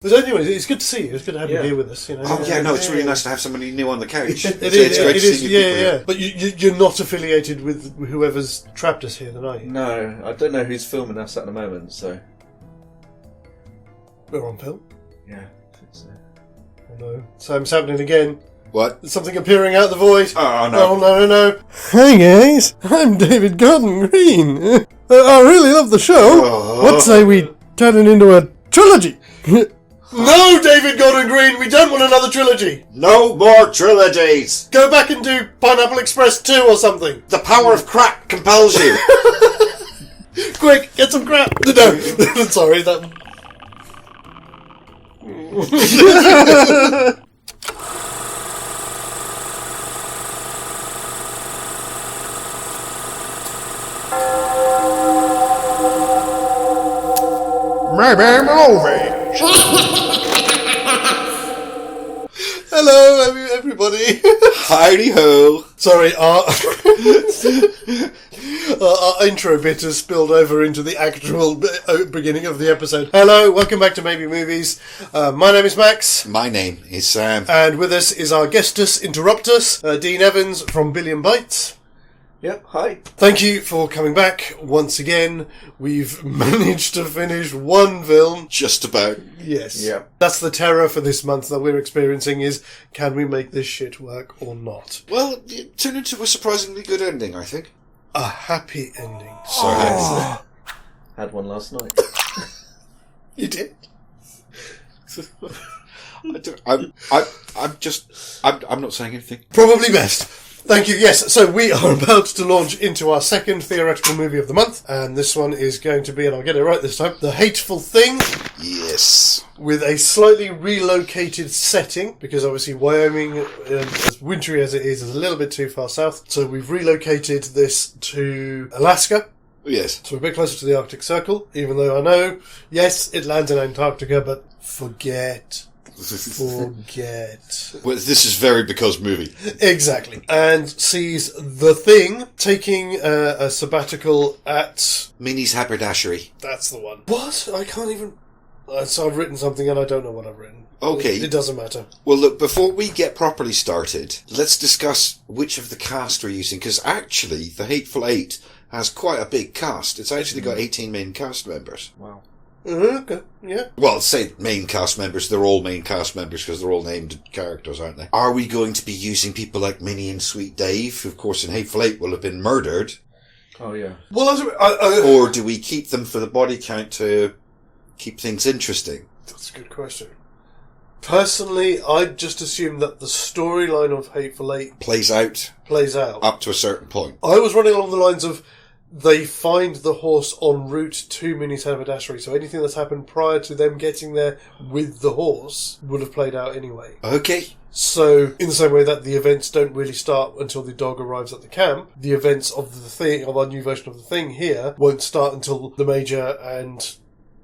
But anyway, it's good to see you. It's good to have you here with us. It's really nice to have somebody new on the couch. It is. Yeah. But you're not affiliated with whoever's trapped us here tonight. No, I don't know who's filming us at the moment, so... We're on film? Yeah, I think so. Oh no. Sam's happening again. What? There's something appearing out of the void. Oh, no. No. Hey guys, I'm David Gordon Green. I really love the show. What say we turn it into a trilogy? No, David Gordon Green, we don't want another trilogy. No more trilogies. Go back and do Pineapple Express 2 or something. The power of crack compels you. Quick, get some crap. No, sorry, that... Maybe movie. Hello, everybody. Howdy ho. Sorry, our intro bit has spilled over into the actual beginning of the episode. Hello, welcome back to Maybe Movies. My name is Max. My name is Sam. And with us is our guestus interruptus, Dean Evans from Billion Bytes. Yep, hi. Thank you for coming back once again. We've managed to finish one film. Just about. Yes. Yeah. That's the terror for this month that we're experiencing is, can we make this shit work or not? Well, it turned into a surprisingly good ending, I think. A happy ending. So Had one last night. You did? I'm not saying anything. Probably best. Thank you. Yes, so we are about to launch into our second theoretical movie of the month, and this one is going to be, and I'll get it right this time, The Hateful Thing. Yes. With a slightly relocated setting, because obviously Wyoming, as wintry as it is a little bit too far south, so we've relocated this to Alaska. Yes. So we're a bit closer to the Arctic Circle, even though I know, yes, it lands in Antarctica, but forget. Well, this is very because movie. Exactly. And sees The Thing taking a sabbatical at... Minnie's Haberdashery. That's the one. What? I can't even... So I've written something and I don't know what I've written. Okay. It doesn't matter. Well, look, before we get properly started, let's discuss which of the cast we're using, because actually, The Hateful Eight has quite a big cast. It's actually got 18 main cast members. Wow. Okay, yeah. Well, say main cast members, they're all main cast members because they're all named characters, aren't they? Are we going to be using people like Minnie and Sweet Dave, who of course in Hateful Eight will have been murdered? Oh, yeah. Well, or do we keep them for the body count to keep things interesting? That's a good question. Personally, I'd just assume that the storyline of Hateful Eight plays out up to a certain point. I was running along the lines of they find the horse en route to Minnie's Haberdashery, so anything that's happened prior to them getting there with the horse would have played out anyway. Okay. So, in the same way that the events don't really start until the dog arrives at the camp, the events of the thing, of our new version of the thing here, won't start until the Major and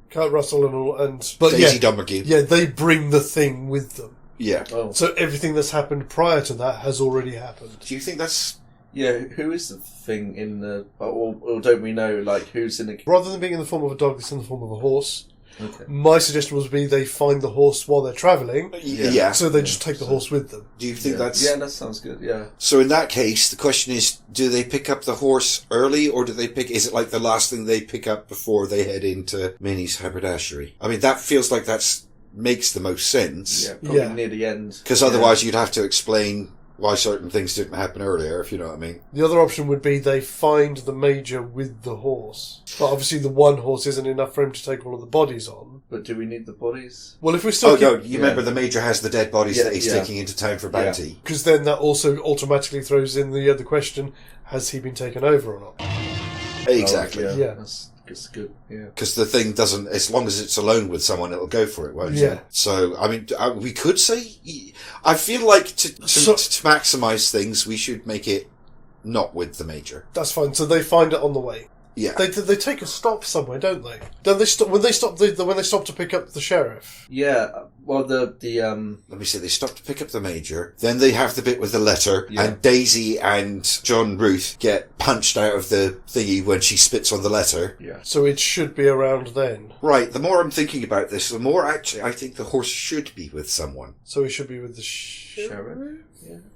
Kurt Russell and all, but Daisy Domergue. Yeah, they bring the thing with them. Yeah. Oh. So everything that's happened prior to that has already happened. Do you think that's... Yeah, who is the thing in the... Or don't we know, like, who's in the... Rather than being in the form of a dog, it's in the form of a horse. Okay. My suggestion would be they find the horse while they're travelling. Yeah. So they just take the horse with them. Do you think that's... Yeah, that sounds good, yeah. So in that case, the question is, do they pick up the horse early, or do they pick... Is it like the last thing they pick up before they head into Minnie's Haberdashery? I mean, that feels like that's makes the most sense. Yeah, probably near the end. Because otherwise you'd have to explain why certain things didn't happen earlier, if you know what I mean. The other option would be they find the Major with the horse. But obviously the one horse isn't enough for him to take all of the bodies on. But do we need the bodies? Well, if we're still... no, you remember the Major has the dead bodies that he's taking into town for bounty. Because then that also automatically throws in the other question, has he been taken over or not? Exactly. Oh, yeah. That's good, yeah. Because the thing doesn't, as long as it's alone with someone, it'll go for it, won't Yeah. it? So, I mean, we could say, I feel like to maximise things, we should make it not with the Major. That's fine. So they find it on the way. Yeah. They take a stop somewhere, don't they? Don't they stop when they stop to pick up the sheriff? Yeah. Well, Let me see. They stop to pick up the major. Then they have the bit with the letter, and Daisy and John Ruth get punched out of the thingy when she spits on the letter. Yeah. So it should be around then. Right. The more I'm thinking about this, the more actually I think the horse should be with someone. So it should be with the sheriff.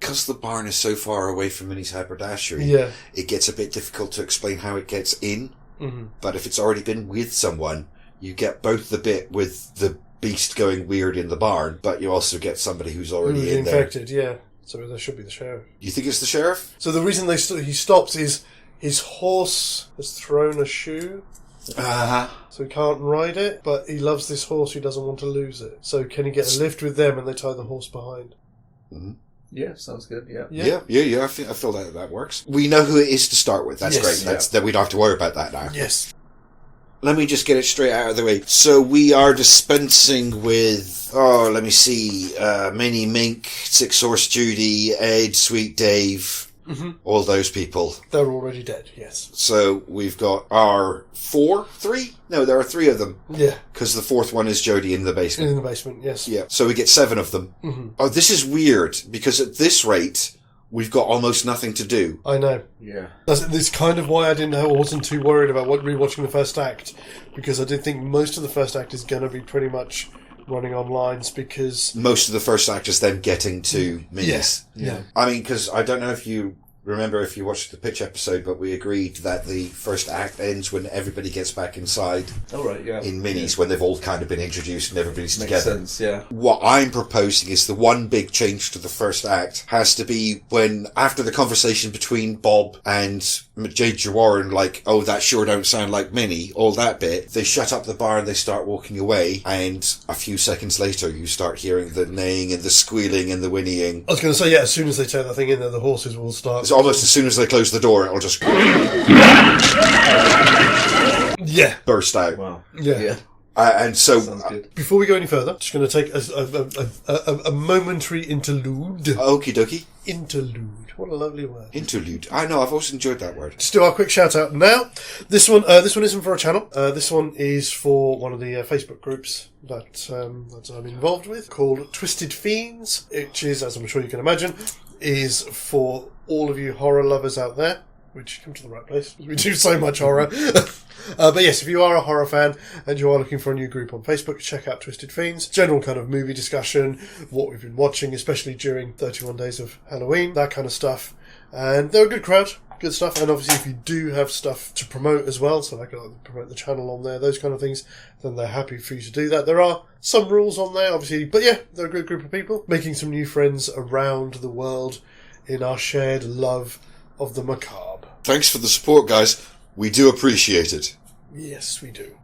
Because the barn is so far away from Minnie's haberdashery, it gets a bit difficult to explain how it gets in. Mm-hmm. But if it's already been with someone, you get both the bit with the beast going weird in the barn, but you also get somebody who's already in infected, there. yeah. So that should be the sheriff. You think it's the sheriff? So the reason he stops is his horse has thrown a shoe. Uh-huh. So he can't ride it, but he loves this horse, he doesn't want to lose it. So can he get a lift with them and they tie the horse behind? Mm-hmm. Yeah, sounds good. Yeah. I feel that works. We know who it is to start with. That's great. That we don't have to worry about that now. Yes. Let me just get it straight out of the way. So we are dispensing with, let me see, Minnie, Mink, Six Horse Judy, Ed, Sweet Dave, all those people. They're already dead, yes. So we've got our three? No, there are three of them. Yeah. Because the fourth one is Jodie in the basement. In the basement, yes. Yeah. So we get 7 of them. Mm-hmm. Oh, this is weird, because at this rate, we've got almost nothing to do. I know. Yeah. That's kind of why I wasn't too worried about rewatching the first act, because I did think most of the first act is going to be pretty much running on lines, because most of the first act is them getting to Minnie's. Yes. Yeah. I mean, because I don't know if you remember if you watched the pitch episode, but we agreed that the first act ends when everybody gets back inside. Oh, right, yeah. In Minnie's, when they've all kind of been introduced and everybody's Makes together. Sense, yeah. What I'm proposing is the one big change to the first act has to be when, after the conversation between Bob and J.J. Warren, like, oh, that sure don't sound like Minnie, all that bit, they shut up the bar and they start walking away, and a few seconds later you start hearing the neighing and the squealing and the whinnying. I was going to say, as soon as they take that thing in there, the horses will start... It's almost as soon as they close the door, it'll just... burst out. Wow. Yeah. And so... Before we go any further, just going to take a momentary interlude. Okie dokie. Interlude. What a lovely word. Interlude. I know, I've always enjoyed that word. Just do our quick shout out now. This one isn't for a channel. This one is for one of the Facebook groups that I'm involved with, called Twisted Fiends, which is, as I'm sure you can imagine, is for all of you horror lovers out there, which come to the right place. We do so much horror. But yes, if you are a horror fan and you are looking for a new group on Facebook, check out Twisted Fiends. General kind of movie discussion, what we've been watching, especially during 31 days of Halloween, that kind of stuff. And they're a good crowd, good stuff. And obviously if you do have stuff to promote as well, so like promote the channel on there, those kind of things, then they're happy for you to do that. There are some rules on there, obviously, but yeah, they're a good group of people, making some new friends around the world in our shared love of the macabre. Thanks for the support, guys. We do appreciate it. Yes, we do.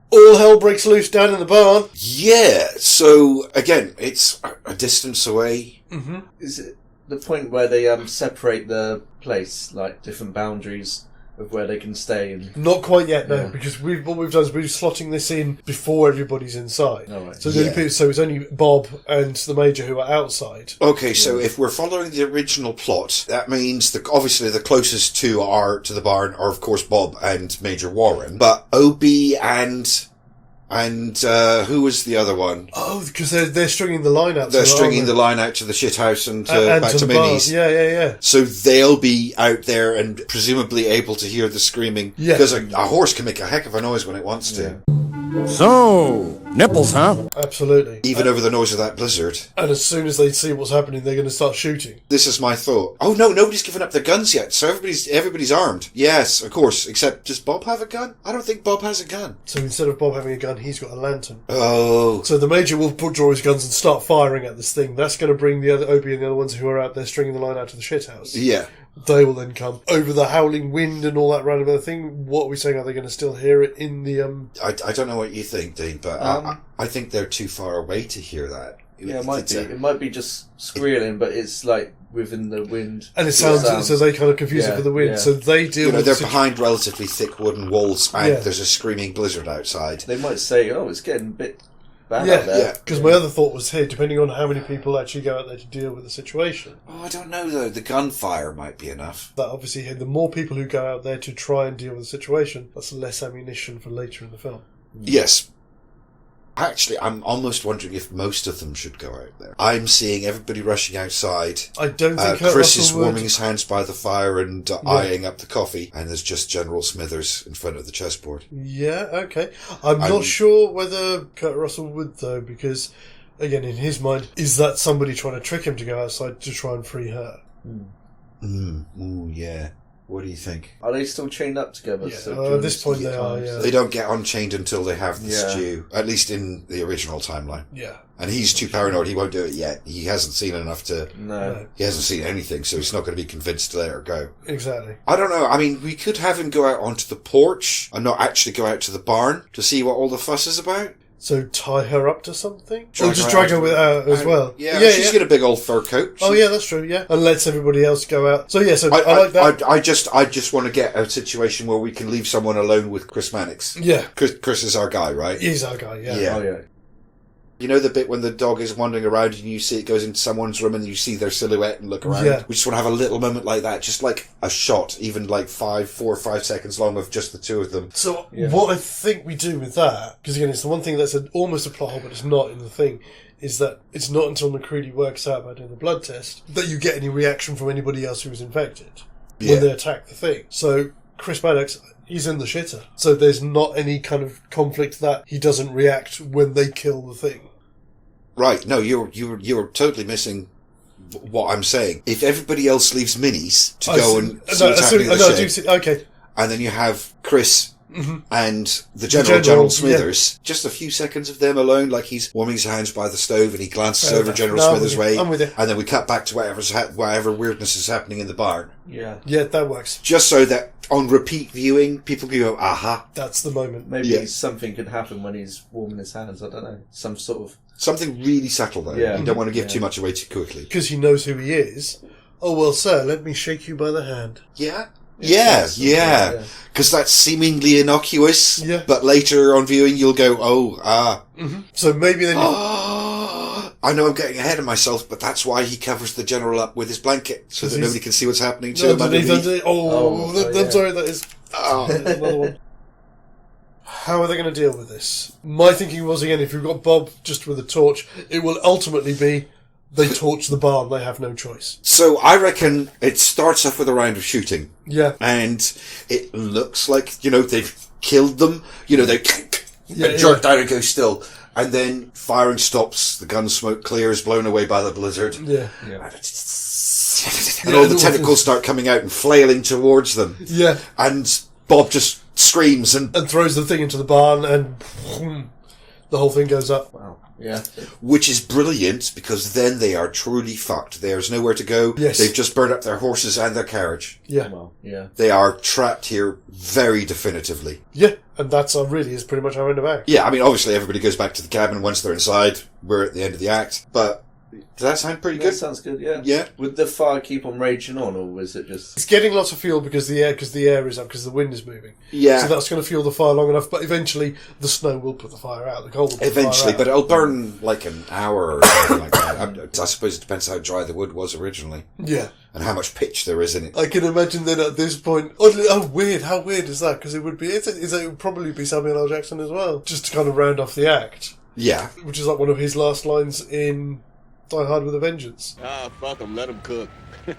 All hell breaks loose down in the barn. Yeah, so, again, it's a distance away. Mm-hmm. Is it the point where they separate the place, like different boundaries of where they can stay? And... Not quite yet, no, because what we've done is we're slotting this in before everybody's inside. Oh, right. So, so it's only Bob and the Major who are outside. Okay, so if we're following the original plot, that means obviously the closest two are to the barn are, of course, Bob and Major Warren. But Opie and who was the other one? Oh, because they're stringing the line out. They're stringing the line out to the shithouse and back to Minnie's. Yeah. So they'll be out there and presumably able to hear the screaming. Yeah. Because a horse can make a heck of a noise when it wants to. So, nipples, huh? Absolutely. Even over the noise of that blizzard. And as soon as they see what's happening, they're going to start shooting. This is my thought. Oh no, nobody's given up their guns yet, so everybody's armed. Yes, of course, except does Bob have a gun? I don't think Bob has a gun. So instead of Bob having a gun, he's got a lantern. Oh. So the Major will draw his guns and start firing at this thing. That's going to bring the other Opie and the other ones who are out there stringing the line out to the shithouse. Yeah. They will then come over the howling wind and all that random other thing. What are we saying? Are they going to still hear it in the... I don't know what you think, Dean, but I think they're too far away to hear that. Yeah, it might be. It might be just squealing, but it's like within the wind. And it sounds so they kind of confuse it for the wind. Yeah. So they deal with... they're behind relatively thick wooden walls and there's a screaming blizzard outside. They might say, oh, it's getting a bit bad out there. Yeah, because my other thought was here, depending on how many people actually go out there to deal with the situation. Oh, I don't know, though. The gunfire might be enough. That obviously, the more people who go out there to try and deal with the situation, that's less ammunition for later in the film. Yes. Actually, I'm almost wondering if most of them should go out there. I'm seeing everybody rushing outside. I don't think Kurt Chris is Russell would. warming his hands by the fire and eyeing up the coffee, and there's just General Smithers in front of the chessboard. Yeah, okay. I'm not sure whether Kurt Russell would, though, because, again, in his mind, is that somebody trying to trick him to go outside to try and free her? Ooh, yeah. What do you think? Are they still chained up together? Yeah, at this point they are, yeah. They don't get unchained until they have the stew, at least in the original timeline. Yeah. And he's too paranoid, he won't do it yet. He hasn't seen enough to... No. He hasn't seen anything, so he's not going to be convinced to let her go. Exactly. I don't know, I mean, we could have him go out onto the porch and not actually go out to the barn to see what all the fuss is about. So tie her up to something? Drag Or just her drag out. her with as well? Yeah, she's got a big old fur coat. Oh, yeah, that's true, yeah. And lets everybody else go out. So, yeah, so I like that. I just want to get a situation where we can leave someone alone with Chris Mannix. Yeah. Chris is our guy, right? He's our guy, yeah. Yeah. Oh, yeah. You know the bit when the dog is wandering around and you see it goes into someone's room and you see their silhouette and look around? Yeah. We just want to have a little moment like that, just like a shot, even like 4 or 5 seconds long of just the two of them. So what I think we do with that, because again, it's the one thing that's almost a plot hole, but it's not in the thing, is that it's not until McCready works out by doing the blood test that you get any reaction from anybody else who was infected when they attack the thing. So Chris Maddox, he's in the shitter. So there's not any kind of conflict that he doesn't react when they kill the thing. Right, no, you're totally missing what I'm saying. If everybody else leaves minis to go and see what's happening in the shed, okay. and then you have Chris and the General Smithers, just a few seconds of them alone, like he's warming his hands by the stove and he glances over General Smithers' way, I'm with you. and then we cut back to whatever weirdness is happening in the barn. Yeah. Yeah, that works. Just so that on repeat viewing, people can go, aha. That's the moment. Maybe something could happen when he's warming his hands. I don't know. Some sort of... Something really subtle, though. Yeah. You don't want to give too much away too quickly. Because he knows who he is. Oh, well, sir, let me shake you by the hand. Yeah. Yeah. Because that's seemingly innocuous, but later on viewing, you'll go, So maybe then... I know I'm getting ahead of myself, but that's why he covers the General up with his blanket, so that nobody can see what's happening to him underneath. I'm sorry, that is... another one. How are they going to deal with this? My thinking was, again, if you've got Bob just with a torch, it will ultimately be they torch the barn, they have no choice. So I reckon it starts off with a round of shooting. Yeah. And it looks like, they've killed them. They jerk down and go still. And then firing stops, the gun smoke clears, blown away by the blizzard. Yeah. And all the tentacles start coming out and flailing towards them. Yeah. And Bob just screams and throws the thing into the barn and the whole thing goes up. Wow. Yeah. Which is brilliant because then they are truly fucked. There's nowhere to go. Yes. They've just burned up their horses and their carriage. Yeah. Well, yeah. They are trapped here very definitively. Yeah. And that's really is pretty much our end of act. Yeah, I mean, obviously everybody goes back to the cabin once they're inside. We're at the end of the act. But does that sound pretty good? That sounds good, yeah. Yeah. Would the fire keep on raging on, or was it just... It's getting lots of fuel because the air is up, because the wind is moving. Yeah. So that's going to fuel the fire long enough, but eventually the snow will put the fire out. The cold will put the fire out. But it'll burn like an hour or something like that. I suppose it depends how dry the wood was originally. Yeah. And how much pitch there is in it. I can imagine then at this point, weird, how weird is that? Because it would probably be Samuel L. Jackson as well, just to kind of round off the act. Yeah. Which is like one of his last lines in Die Hard with a Vengeance. Fuck him, let him cook. It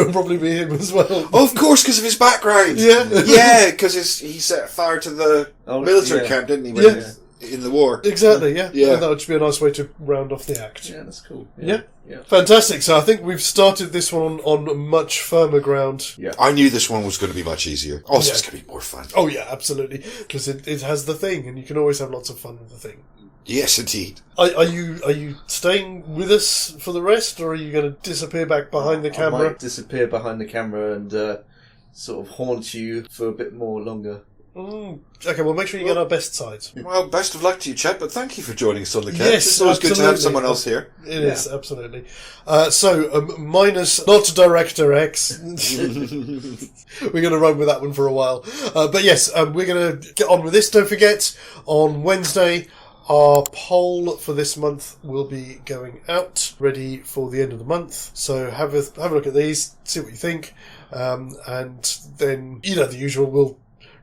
would probably be him as well. Oh, of course, because of his background. Yeah. Yeah, because he set fire to the military camp, didn't he? In the war. Exactly, yeah. Yeah. And that would just be a nice way to round off the act. Yeah, that's cool. Yeah. Fantastic. So I think we've started this one on much firmer ground. Yeah. I knew this one was going to be much easier. Also, it's going to be more fun. Oh, yeah, absolutely. Because it has the thing, and you can always have lots of fun with the thing. Yes, indeed. Are you staying with us for the rest, or are you going to disappear back behind the camera? I might disappear behind the camera and sort of haunt you for a bit more longer. Okay, well, make sure you get our best sides. Well, best of luck to you, Chet, but thank you for joining us on the couch. Yes, It's always good to have someone else here. It is, absolutely. Minus not Director X. We're going to run with that one for a while. But yes, we're going to get on with this. Don't forget, on Wednesday, our poll for this month will be going out, ready for the end of the month. So have a look at these, see what you think, and then, the usual, we'll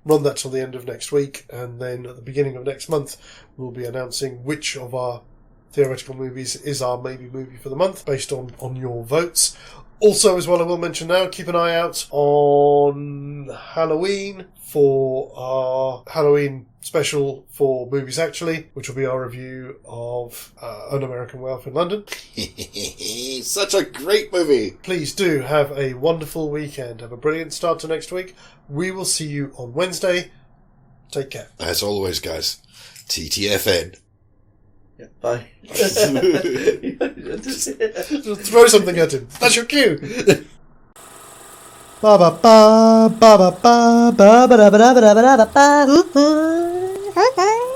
run that till the end of next week, and then at the beginning of next month, we'll be announcing which of our theoretical movies is our maybe movie for the month, based on your votes. Also, as well, I will mention now, keep an eye out on Halloween for our Halloween special for Movies Actually, which will be our review of An American Werewolf in London. Such a great movie! Please do have a wonderful weekend. Have a brilliant start to next week. We will see you on Wednesday. Take care. As always, guys, TTFN. Yeah, bye. Just throw something at him. That's your cue. Ba ba ba ba ba ba ba ba ba ba ba ba ba ba ba.